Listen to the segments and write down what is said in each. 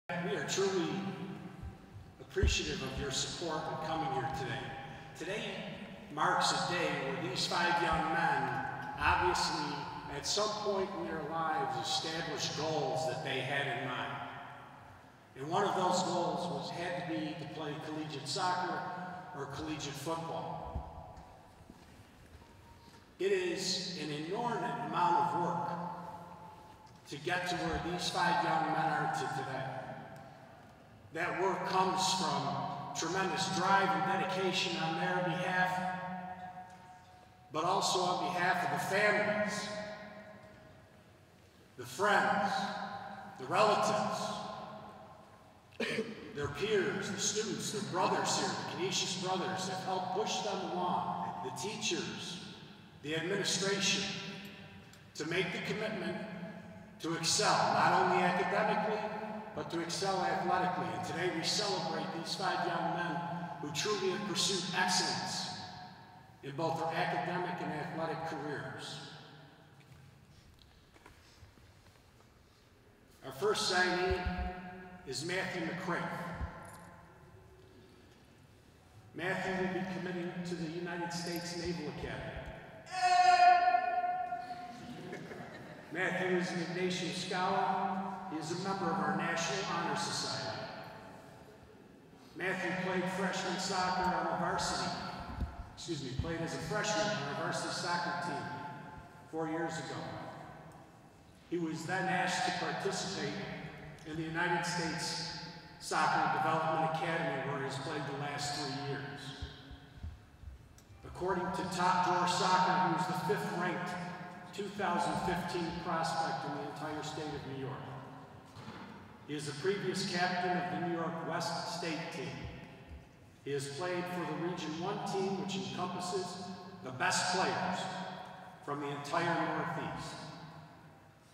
We are truly appreciative of your support in coming here today. Today marks a day where these 5 young men obviously at some point in their lives established goals that they had in mind. And one of those goals had to be to play collegiate soccer or collegiate football. It is an inordinate amount of work to get to where these 5 young men are today. That work comes from tremendous drive and dedication on their behalf, but also on behalf of the families, the friends, the relatives, their peers, the students, their brothers here, the Canisius brothers that helped push them along, the teachers, the administration, to make the commitment to excel, not only academically, but to excel athletically. And today we celebrate these 5 young men who truly have pursued excellence in both their academic and athletic careers. Our first signee is Matthew McCraith. Matthew will be committing to the United States Naval Academy. Matthew is an Ignatius Scholar. He is a member of our National Honor Society. Matthew played freshman soccer on the varsity. Played as a freshman on our varsity soccer team 4 years ago. He was then asked to participate in the United States Soccer Development Academy, where he has played the last 3 years. According to Top Drawer Soccer, he was the 5th ranked 2015 prospect in the entire state of New York. He is a previous captain of the New York West State team. He has played for the Region 1 team, which encompasses the best players from the entire Northeast.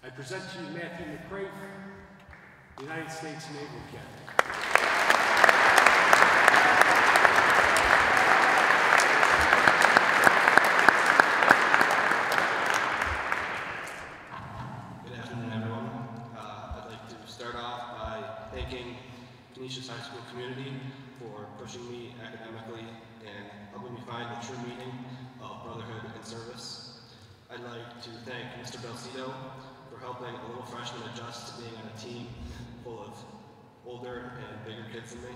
I present to you Matthew McCraith, United States Naval Academy. Canisius High School community for pushing me academically and helping me find the true meaning of brotherhood and service. I'd like to thank Mr. Belcito for helping a little freshman adjust to being on a team full of older and bigger kids than me.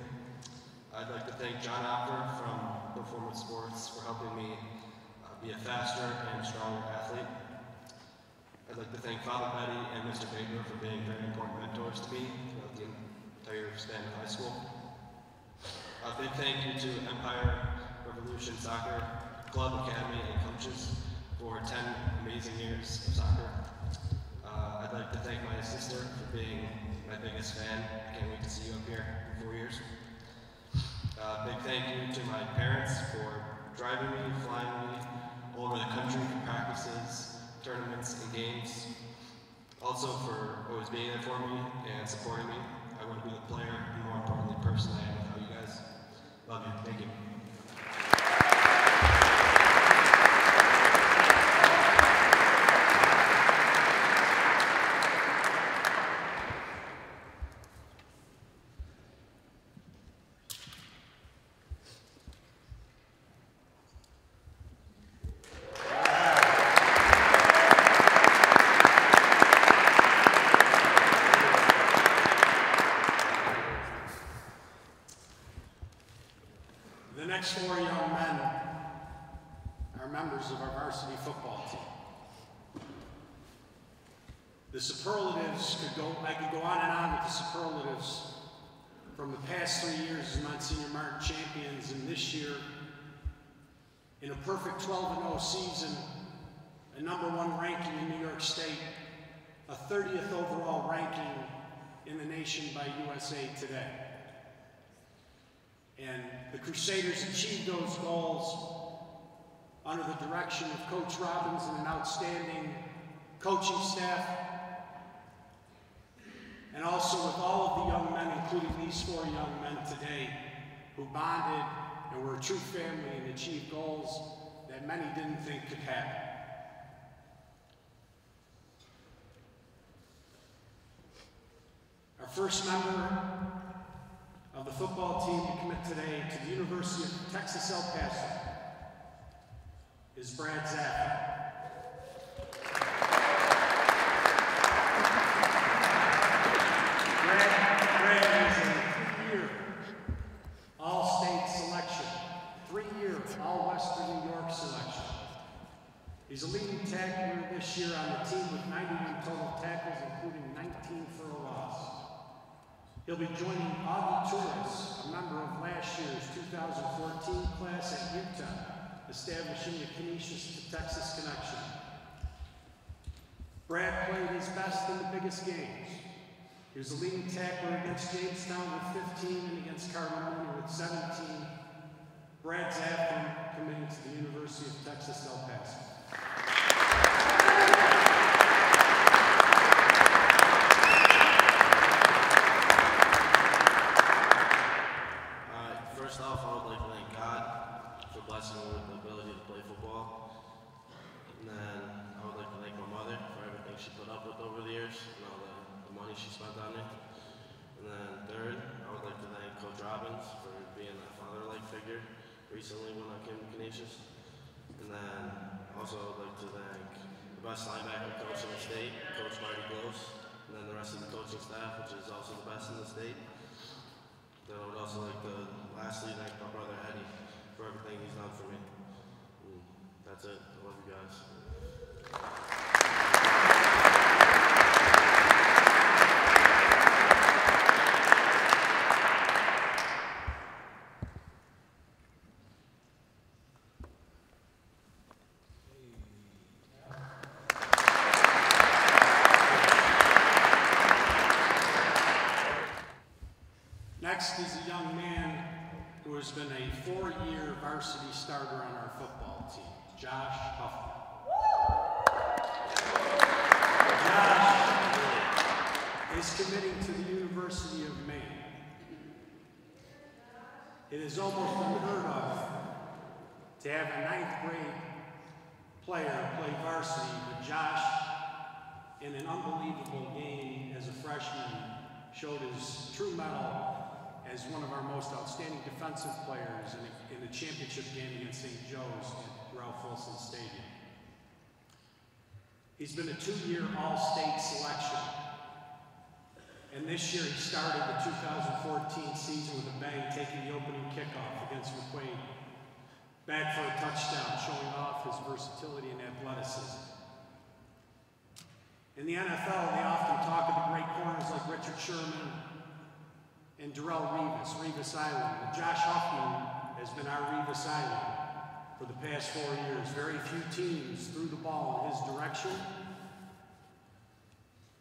I'd like to thank John Opper from Performance Sports for helping me be a faster and stronger athlete. I'd like to thank Father Betty and Mr. Baker for being very important mentors to me throughout the entire span of high school. A big thank you to Empire Revolution Soccer Club, Academy, and coaches for 10 amazing years of soccer. I'd like to thank my sister for being my biggest fan. I can't wait to see you up here in 4 years. Big thank you to my parents for driving me, flying me all over the country for practices, tournaments, and games. Also for always being there for me and supporting me. I want to be the player and, more importantly, person I am without you guys. Love you. Thank you. The next 4 young men are members of our varsity football team. The superlatives I could go on and on with the superlatives from the past 3 years as Monsignor Martin champions, and this year, in a perfect 12-0 season, a #1 ranking in New York State, a 30th overall ranking in the nation by USA Today. And the Crusaders achieved those goals under the direction of Coach Robbins and an outstanding coaching staff, and also with all of the young men, including these 4 young men today, who bonded and were a true family and achieved goals that many didn't think could happen. Our first member of the football team to commit today to the University of Texas El Paso is Brad Zaffram. Brad is a 3-year All-State selection, 3-year All-Western New York selection. He's a leading tackler this year on the team with 91 total tackles, including 19 for a loss. He'll be joining Augie Torres, a member of last year's 2014 class at Utah, establishing the Canisius to Texas connection. Brad played his best in the biggest games. He was a leading tackler against Jamestown with 15 and against Carver with 17. Brad Zaffram committing to the University of Texas El Paso. First off, I would like to thank God for blessing me with the ability to play football. And then I would like to thank my mother for everything she put up with over the years and all the money she spent on me. And then third, I would like to thank Coach Robbins for being that father-like figure recently when I came to Canisius. And then also I would like to thank the best linebacker coach in the state, Coach Marty Close, and then the rest of the coaching staff, which is also the best in the state. Then I would also like to lastly thank my brother Eddie for everything he's done for me. And that's it. I love you guys. Next is a young man who has been a 4-year varsity starter on our football team, Josh Huffman. Josh is committing to the University of Maine. It is almost unheard of to have a 9th grade player play varsity, but Josh, in an unbelievable game as a freshman, showed his true mettle as one of our most outstanding defensive players in the championship game against St. Joe's at Ralph Wilson Stadium. He's been a 2-year All-State selection. And this year he started the 2014 season with a bang, taking the opening kickoff against McCraith. Back for a touchdown, showing off his versatility and athleticism. In the NFL, they often talk of the great corners like Richard Sherman and Darrell Revis Island. Well, Josh Huffman has been our Revis Island for the past 4 years. Very few teams threw the ball in his direction,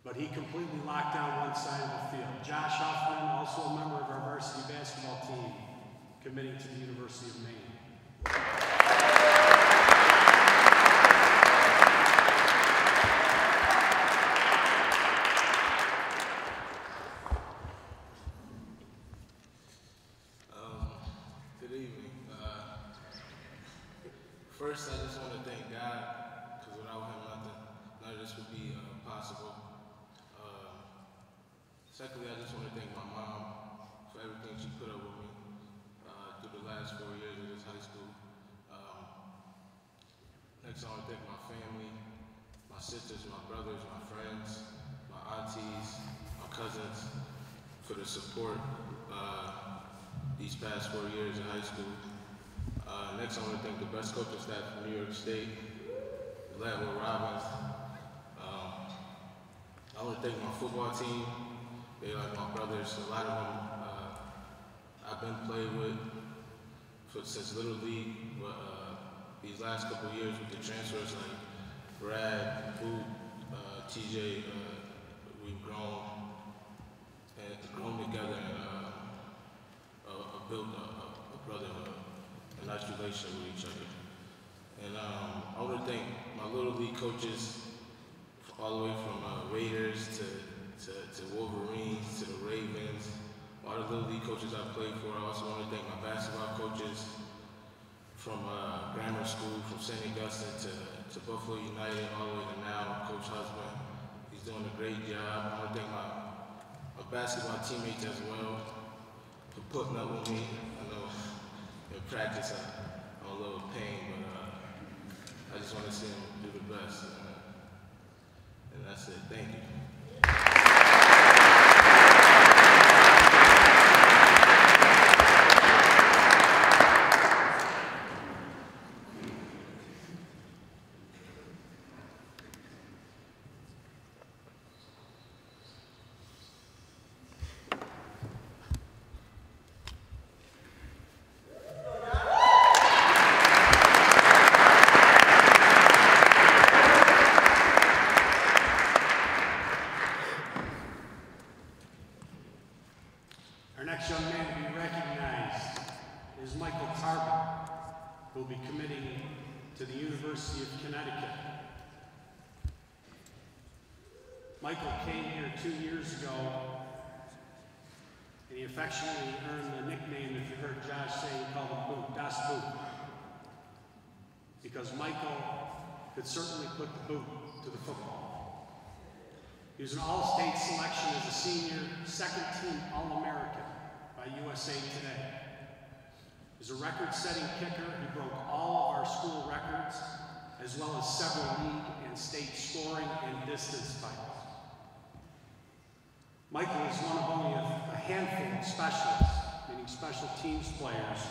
but he completely locked down one side of the field. Josh Huffman, also a member of our varsity basketball team, committing to the University of Maine. First, I just want to thank God, because without him, none of this would be possible. Secondly, I just want to thank my mom for everything she put up with me through the last 4 years of this high school. Next, I want to thank my family, my sisters, my brothers, my friends, my aunties, my cousins, for the support these past 4 years in high school. Next, I want to thank the best coaching staff from New York State, led with Robbins. I want to thank my football team. They're like my brothers. A lot of them I've been playing with since Little League, but these last couple of years with the transfers like Brad, Boot, TJ, we've grown together and built a brotherhood. A nice relationship with each other. And I want to thank my Little League coaches all the way from Raiders to Wolverines to the Ravens, all the Little League coaches I played for. I also want to thank my basketball coaches from grammar school, from St. Augustine to Buffalo United, all the way to now, Coach Huffman. He's doing a great job. I want to thank my basketball teammates as well for putting up with me. I know in practice I'm a little pain, but I just want to see them do the best. And that's it. Thank you. Our next young man to be recognized is Tarbutt, who will be committing to the University of Connecticut. Michael came here 2 years ago, and he affectionately earned the nickname, if you heard Josh say, he called him Boot, Das Boot. Because Michael could certainly put the boot to the football. He was an all-state selection as a senior, second-team All-American by USA Today. He's a record-setting kicker. He broke all of our school records, as well as several league and state scoring and distance titles. Michael is one of only a handful of specialists, meaning special teams players,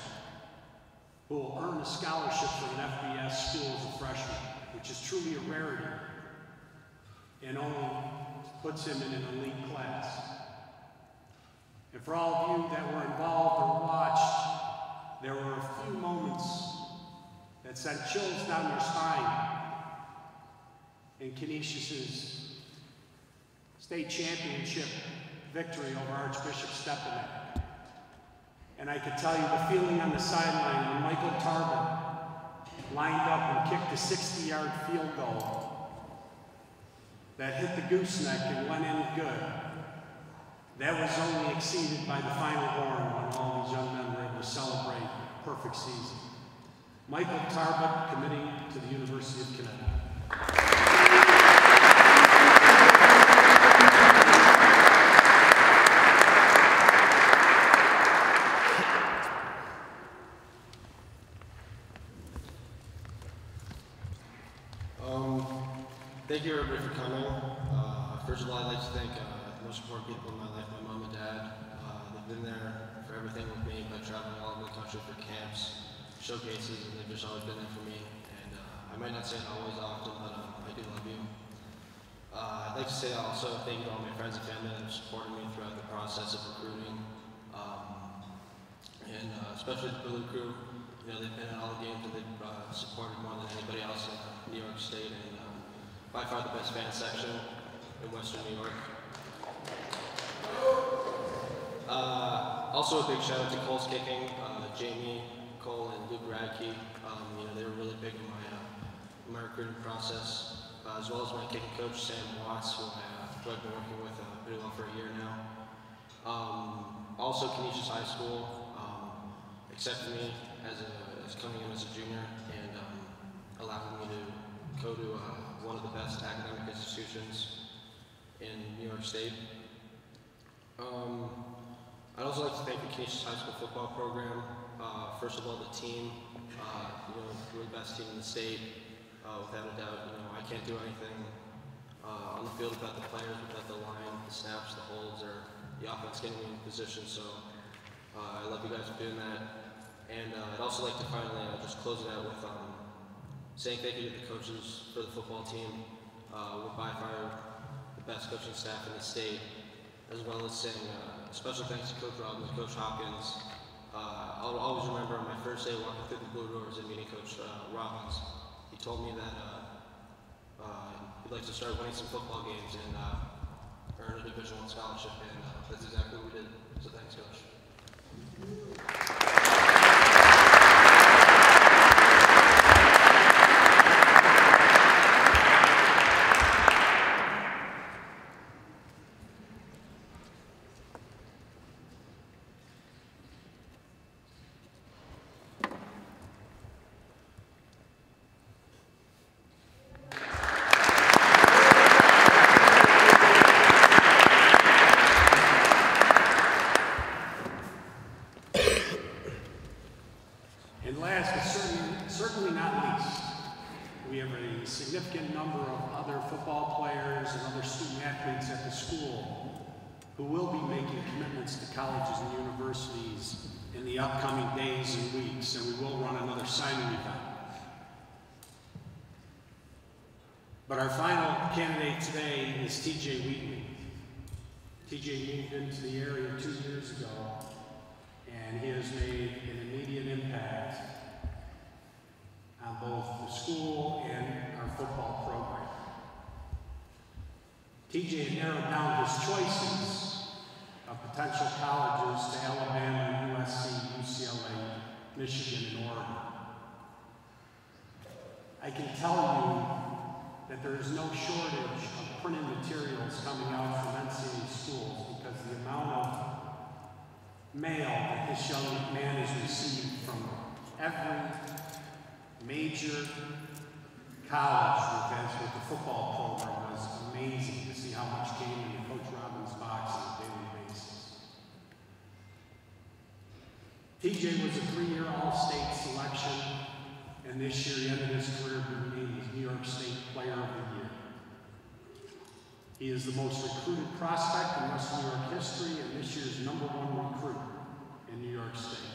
who will earn a scholarship from an FBS school as a freshman, which is truly a rarity and only puts him in an elite class. And for all of you that were involved or watched, there were a few moments that sent chills down your spine in Canisius' state championship victory over Archbishop Stepanek. And I could tell you the feeling on the sideline when Michael Tarbutt lined up and kicked a 60-yard field goal that hit the gooseneck and went in good. That was only exceeded by the final horn when all these young men were able to celebrate a perfect season. Michael Tarbutt committing to the University of Connecticut. Thank you everybody for coming. First of all, I'd like to thank the most important people in my life, my mom and dad. They've been there for everything with me by traveling all over the country for camps, showcases, and they've just always been there for me. And I might not say it always often, but I do love you. I'd like to say also thank you to all my friends and family that have supported me throughout the process of recruiting. And especially the Blue Crew. You know, they've been at all the games and they've supported more than anybody else in New York State. And by far the best fan section in Western New York. Also a big shout out to Cole's Kicking, Jamie, Cole, and Luke Radke. You know, they were really big in my recruiting process, as well as my kicking coach, Sam Watts, who I've been working with pretty well for a year now. Also Canisius High School accepted me as coming in as a junior and allowing me to go to one of the best academic institutions in New York State. I'd also like to thank the Canisius High School football program. First of all, the team. You know, we're the best team in the state, without a doubt. You know, I can't do anything on the field without the players, without the line, the snaps, the holds, or the offense getting me in position. So I love you guys for doing that. And I'd also like to finally just close it out with saying thank you to the coaches for the football team. We're by far the best coaching staff in the state, as well as saying special thanks to Coach Robbins, Coach Hopkins. I'll always remember on my first day walking through the blue doors and meeting Coach Robbins. He told me that he'd like to start winning some football games and earn a Division I scholarship, and that's exactly what we did. So thanks, Coach. who will be making commitments to colleges and universities in the upcoming days and weeks, and we will run another signing event. But our final candidate today is TJ Wheatley. TJ moved into the area 2 years ago, and he has made an immediate impact on both the school and our football program. TJ had narrowed down his choices of potential colleges to Alabama, USC, UCLA, Michigan, and Oregon. I can tell you that there is no shortage of printed materials coming out from NCAA schools because the amount of mail that this young man has received from every major college with the football program was amazing to see how much came in Coach Robbins' box on a daily basis. TJ was a 3-year All-State selection, and this year he ended his career being named New York State Player of the Year. He is the most recruited prospect in Western New York history and this year's #1 recruit in New York State.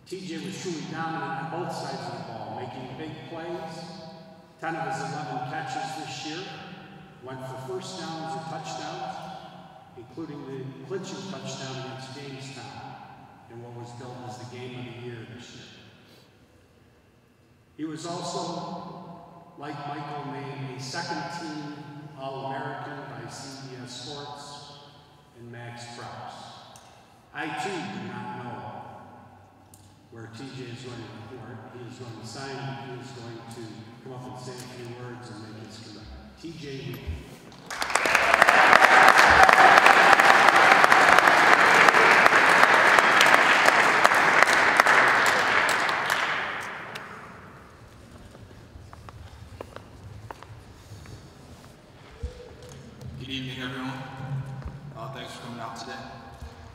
TJ was truly dominant on both sides of the ball, making big plays. 10 of his 11 catches this year went for first downs or touchdowns, including the clinching touchdown against Jamestown in what was billed as the game of the year this year. He was also, like Michael, named a second-team All-American by CBS Sports and Max Krause. I, too, do not know where TJ is going to report. He is going to sign, he is going to come up and say a few words and make his commitment. TJ Wheatley. Good evening, everyone. Thanks for coming out today.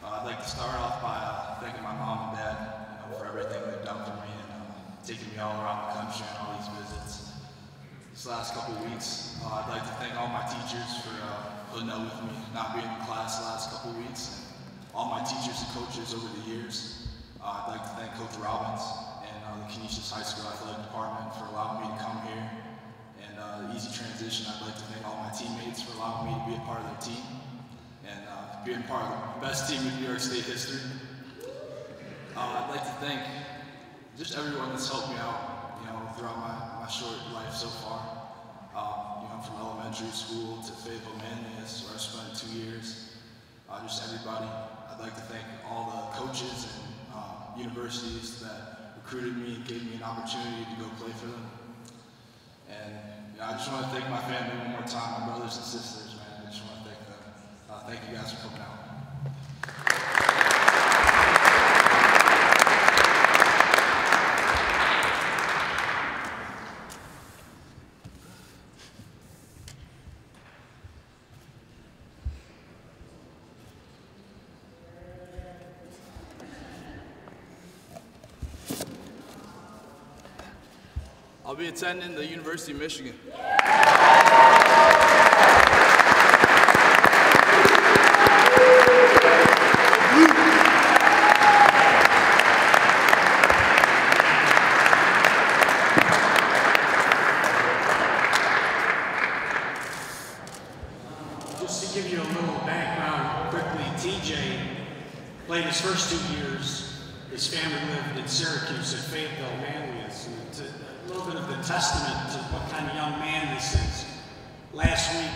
I'd like to start off by thanking my mom and dad for everything they've done for me and taking me all around the country on all these visits. This last couple of weeks, I'd like to thank all my teachers for putting up with me, not being in class the last couple of weeks, and all my teachers and coaches over the years. I'd like to thank Coach Robbins and the Canisius High School Athletic Department for allowing me to come here. And the easy transition, I'd like to thank all my teammates for allowing me to be a part of their team and being part of the best team in New York State history. I'd like to thank just everyone that's helped me out, throughout my short life so far. From elementary school to Fayetteville Manlius, where I spent 2 years. Just everybody. I'd like to thank all the coaches and universities that recruited me and gave me an opportunity to go play for them. And I just want to thank my family one more time, my brothers and sisters, man. I just want to thank them. Thank you guys for coming out. I'll be attending the University of Michigan. Just to give you a little background quickly, TJ played his first 2 years. His family lived in Syracuse at Fayetteville Manlius. And it's a little bit of the testament to what kind of young man this is. Last week,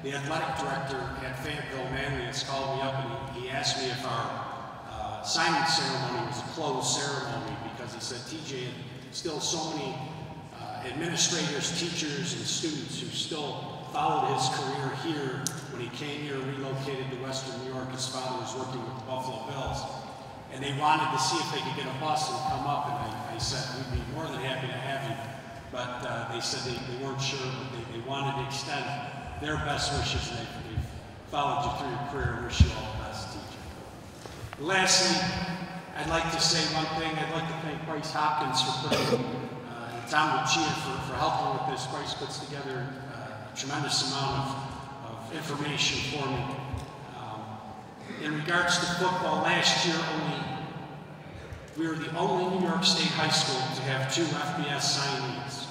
the athletic director at Fayetteville Manlius called me up and he asked me if our signing ceremony was a closed ceremony because he said TJ had still so many administrators, teachers, and students who still followed his career here. When he came here, relocated to Western New York, his father was working with the Buffalo Bills. And they wanted to see if they could get a bus and come up, and I said, we'd be more than happy to have you. But they said they weren't sure, but they wanted to extend their best wishes, and they've followed you through your career and wish you all the best, TJ. Lastly, I'd like to say one thing. I'd like to thank Bryce Hopkins for putting, and Tom Lucia for helping with this. Bryce puts together a tremendous amount of information for me. In regards to football, last year we were the only New York State high school to have 2 FBS signees.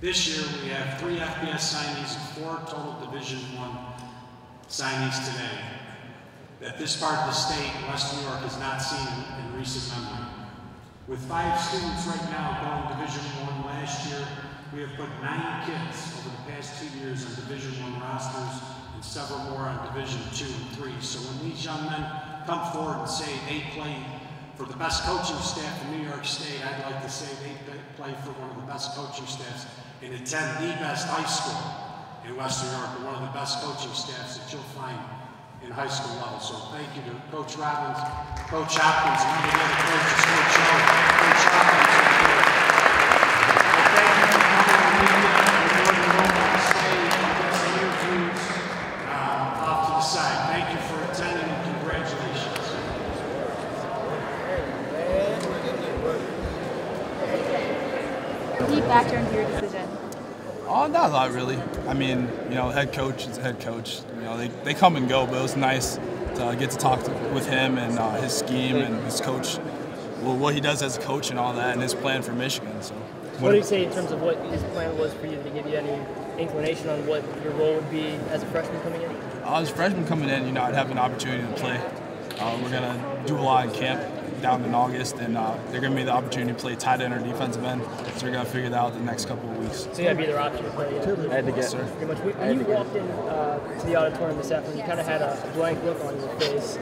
This year we have 3 FBS signees and 4 total Division I signees today that this part of the state, West New York, has not seen in recent memory. With 5 students right now going Division I last year, we have put 9 kids over the past 2 years on Division I rosters and several more on Division II and III. So when these young men come forward and say they play for the best coaching staff in New York State, I'd like to say they play for one of the best coaching staffs and attend the best high school in West New York, and one of the best coaching staffs that you'll find in high school level. So thank you to Coach Robbins, Coach Hopkins, and all the other coaches, Coach Hill, Coach Hopkins. Thank you for coming to media. You're more than welcome to stay and get some interviews off to the side. Thank you for attending and congratulations. Key factor into your decision? Oh, not a lot really. I mean, you know, head coach is a head coach. You know, they come and go, but it was nice to get to talk with him and his scheme and his coach, well, what he does as a coach and all that, and his plan for Michigan. So, what do you say in terms of what his plan was for you? To give you any inclination on what your role would be as a freshman coming in? As a freshman coming in, you know, I'd have an opportunity to play. We're gonna do a lot in camp down in August, and they're going to be the opportunity to play tight end or defensive end. So we're going to figure that out the next couple of weeks. So you had either option to play. I had to get. Pretty much. When you walked in to the auditorium this afternoon, you kind of had a blank look on your face.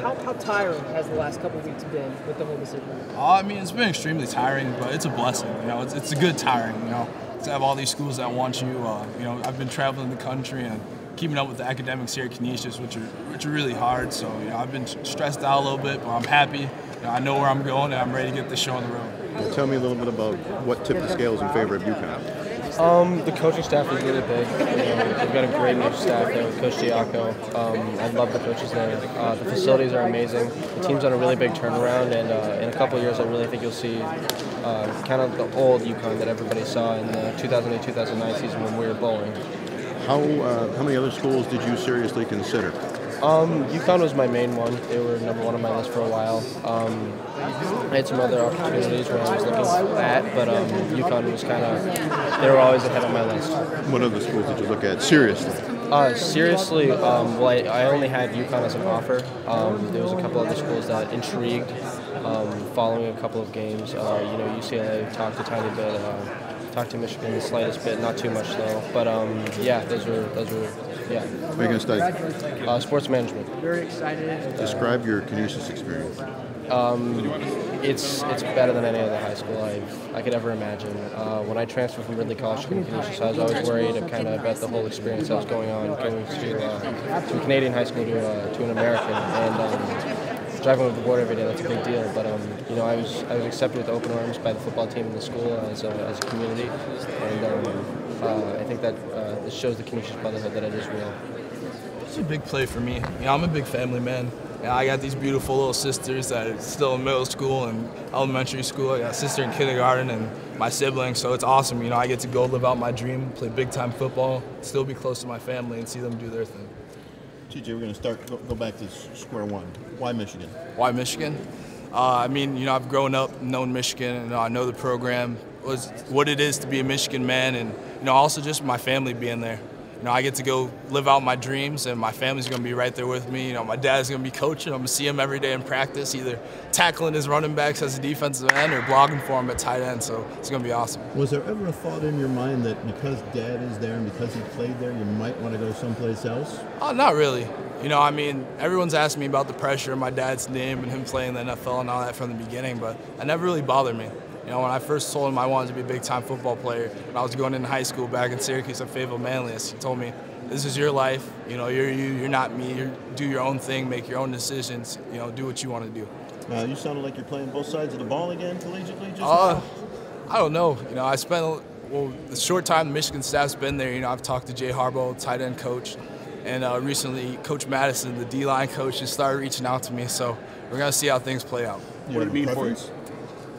How tiring has the last couple of weeks been with the whole decision? I mean, it's been extremely tiring, but it's a blessing. You know, it's a good tiring. You know, to have all these schools that want you. You know, I've been traveling the country and keeping up with the academics here at Canisius, which are really hard. So, you know, I've been stressed out a little bit, but I'm happy. You know, I know where I'm going, and I'm ready to get this show on the road. Well, tell me a little bit about what tipped the scales in favor of UConn. The coaching staff is really big. You know, we've got a great new staff there with Coach Iacono. I love the coaches there. The facilities are amazing. The team's on a really big turnaround, and in a couple of years, I really think you'll see kind of the old UConn that everybody saw in the 2008-2009 season when we were bowling. How many other schools did you seriously consider? UConn was my main one. They were number one on my list for a while. I had some other opportunities where I was looking at, but UConn was kind of, they were always ahead on my list. What other schools did you look at seriously? Seriously, well, I only had UConn as an offer. There was a couple other schools that intrigued following a couple of games. You know, UCLA talked a tiny bit. Talked to Michigan the slightest bit, not too much though. But yeah, those were yeah. What are you going to study? Sports management. Very excited. Describe your Canisius experience. It's better than any other high school I could ever imagine. When I transferred from Ridley College to Canisius, I was always worried about the whole experience that was going on, going to a Canadian high school to an American, and driving over the border every day, that's a big deal. But you know, I was accepted with open arms by the football team in the school as a community, and I think that this shows the Canisius brotherhood that it is real. It's a big play for me. You know, I'm a big family man. You know, I got these beautiful little sisters that are still in middle school and elementary school. I got a sister in kindergarten and my siblings, so it's awesome. You know, I get to go live out my dream, play big-time football, still be close to my family and see them do their thing. TJ, we're going to go back to square one. Why Michigan? Why Michigan? I mean, you know, I've grown up, known Michigan, and I know the program, was what it is to be a Michigan man, and, you know, also just my family being there. You know, I get to go live out my dreams, and my family's going to be right there with me. You know, my dad's going to be coaching. I'm going to see him every day in practice, either tackling his running backs as a defensive end or blogging for him at tight end, so it's going to be awesome. Was there ever a thought in your mind that because Dad is there and because he played there, you might want to go someplace else? Oh, not really. You know, I mean, everyone's asked me about the pressure of my dad's name and him playing in the NFL and all that from the beginning, but that never really bothered me. You know, when I first told him I wanted to be a big-time football player, when I was going into high school back in Syracuse at Fayetteville Manlius, he told me, this is your life. You know, you're you, you're not me. Do your own thing, make your own decisions. You know, do what you want to do. You sounded like you're playing both sides of the ball again collegiately just now? I don't know. You know, I spent, the short time the Michigan staff's been there, you know, I've talked to Jay Harbaugh, tight end coach, and recently Coach Madison, the D-line coach, just started reaching out to me. So we're going to see how things play out. What do it mean for you?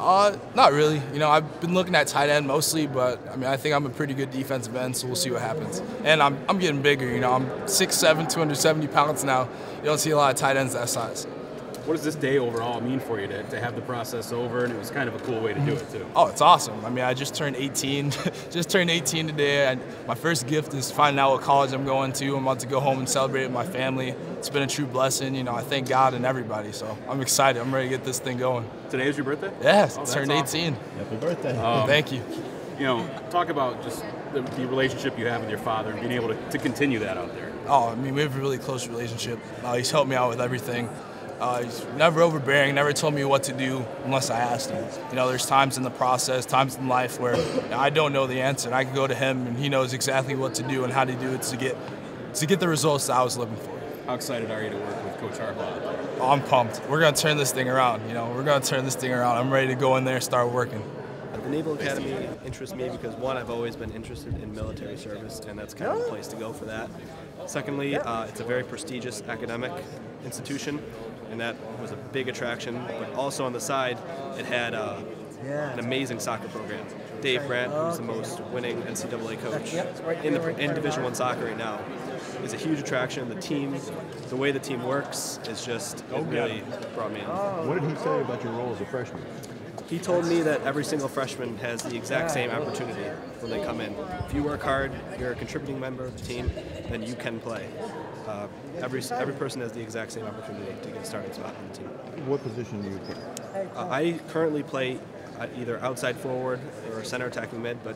Not really. You know, I've been looking at tight end mostly, but I mean, I think I'm a pretty good defensive end, so we'll see what happens. And I'm getting bigger. You know, I'm 6'7", 270 pounds now. You don't see a lot of tight ends that size. What does this day overall mean for you to have the process over? And it was kind of a cool way to do it too. Oh, it's awesome. I mean, I just turned 18. Just turned 18 today. And my first gift is finding out what college I'm going to. I'm about to go home and celebrate with my family. It's been a true blessing. You know, I thank God and everybody. So I'm excited. I'm ready to get this thing going. Today is your birthday? Yes, oh, turned awesome. 18. Happy birthday. Thank you. You know, talk about just the relationship you have with your father and being able to continue that out there. Oh, I mean, we have a really close relationship. He's helped me out with everything. He's never overbearing, never told me what to do unless I asked him. You know, there's times in the process, times in life where I don't know the answer, and I can go to him, and he knows exactly what to do and how to do it to get the results that I was looking for. How excited are you to work with Coach Tarbutt? Oh, I'm pumped. We're going to turn this thing around. You know, we're going to turn this thing around. I'm ready to go in there and start working. The Naval Academy interests me because, one, I've always been interested in military service, and that's kind of the place to go for that. Secondly, it's a very prestigious academic institution, and that was a big attraction. But also on the side, it had an amazing soccer program. Dave Brandt, who's the most winning NCAA coach in Division I soccer right now, is a huge attraction. The team, the way the team works, is just it really brought me in. What did he say about your role as a freshman? He told me that every single freshman has the exact same opportunity when they come in. If you work hard, you're a contributing member of the team, then you can play. Every person has the exact same opportunity to get a starting spot on the team. What position do you play? I currently play either outside forward or center attacking mid, but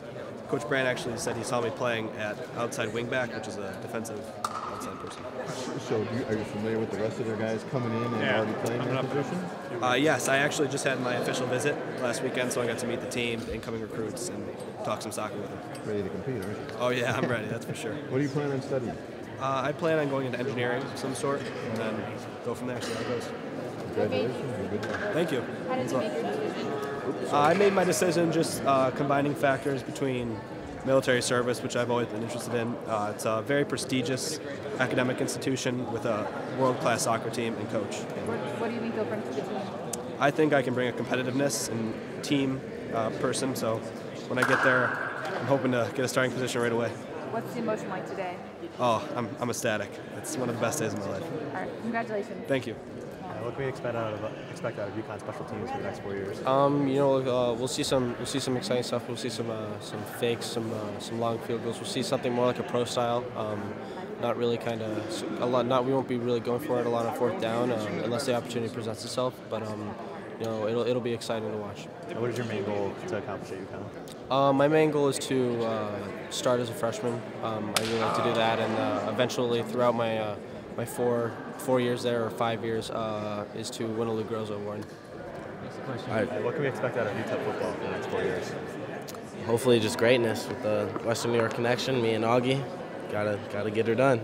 Coach Brandt actually said he saw me playing at outside wingback, which is a defensive outside person. So are you familiar with the rest of their guys coming in and already playing their position? Yes, I actually just had my official visit last weekend, so I got to meet the team, the incoming recruits, and talk some soccer with them. Ready to compete, aren't you? Oh yeah, I'm ready, that's for sure. What do you plan on studying? I plan on going into engineering of some sort, and then go from there, see how it goes. Congratulations. Good luck. Thank you. How did you make your decision? I made my decision just combining factors between military service, which I've always been interested in. It's a very prestigious academic institution with a world-class soccer team and coach. What do you think you'll bring to the team? I think I can bring a competitiveness and team person, so when I get there, I'm hoping to get a starting position right away. What's the emotion like today? Oh, I'm ecstatic. It's one of the best days of my life. All right, congratulations. Thank you. What can we expect out of UConn special teams for the next 4 years? You know, we'll see some exciting stuff. We'll see some fakes, some long field goals. We'll see something more like a pro style. Not really kind of a lot. We won't be really going for it a lot on fourth down unless the opportunity presents itself. But you know, it'll be exciting to watch. And what is your main goal to accomplish at UConn? My main goal is to start as a freshman. I really like to do that, and eventually throughout my my 4 years there, or 5 years, is to win a Lou Groza Award. All right. What can we expect out of Dept football for the next 4 years? Hopefully just greatness with the Western New York connection. Me and Augie, gotta get her done.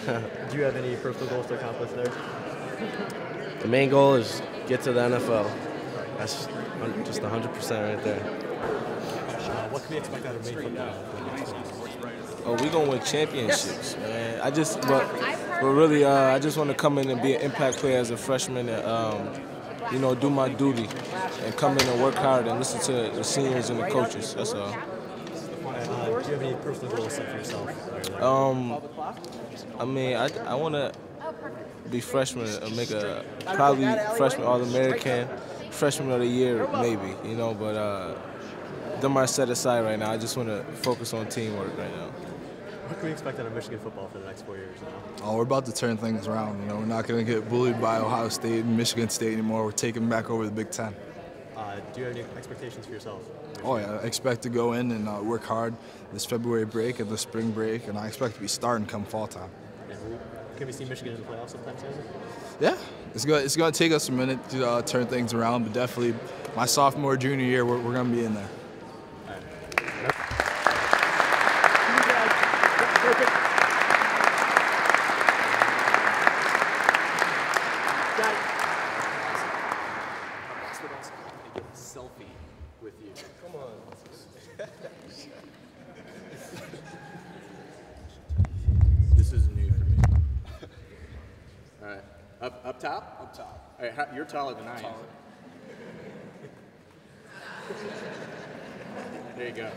Do you have any personal goals to accomplish there? The main goal is get to the NFL. That's just 100% right there. What can we expect out of Maine football? Oh, we're gonna win championships, man. I just want to come in and be an impact player as a freshman, and you know, do my duty, and come in and work hard and listen to the seniors and the coaches. That's all. Do you have any personal goals set for yourself? I mean, I want to be freshman and make a probably freshman All-American, freshman of the year maybe, you know. But them are set aside right now. I just want to focus on teamwork right now. What can we expect out of Michigan football for the next 4 years now? Oh, we're about to turn things around. You know, we're not going to get bullied by Ohio State and Michigan State anymore. We're taking back over the Big Ten. Do you have any expectations for yourself? Oh yeah, I expect to go in and work hard this February break and the spring break, and I expect to be starting come fall time. Can we see Michigan in the playoffs sometime soon? Yeah, it's going to take us a minute to turn things around, but definitely my sophomore, junior year, we're going to be in there. Selfie with you. Come on. This is new for me. All right. Up top? Up top. All right, you're taller than I am. There you go.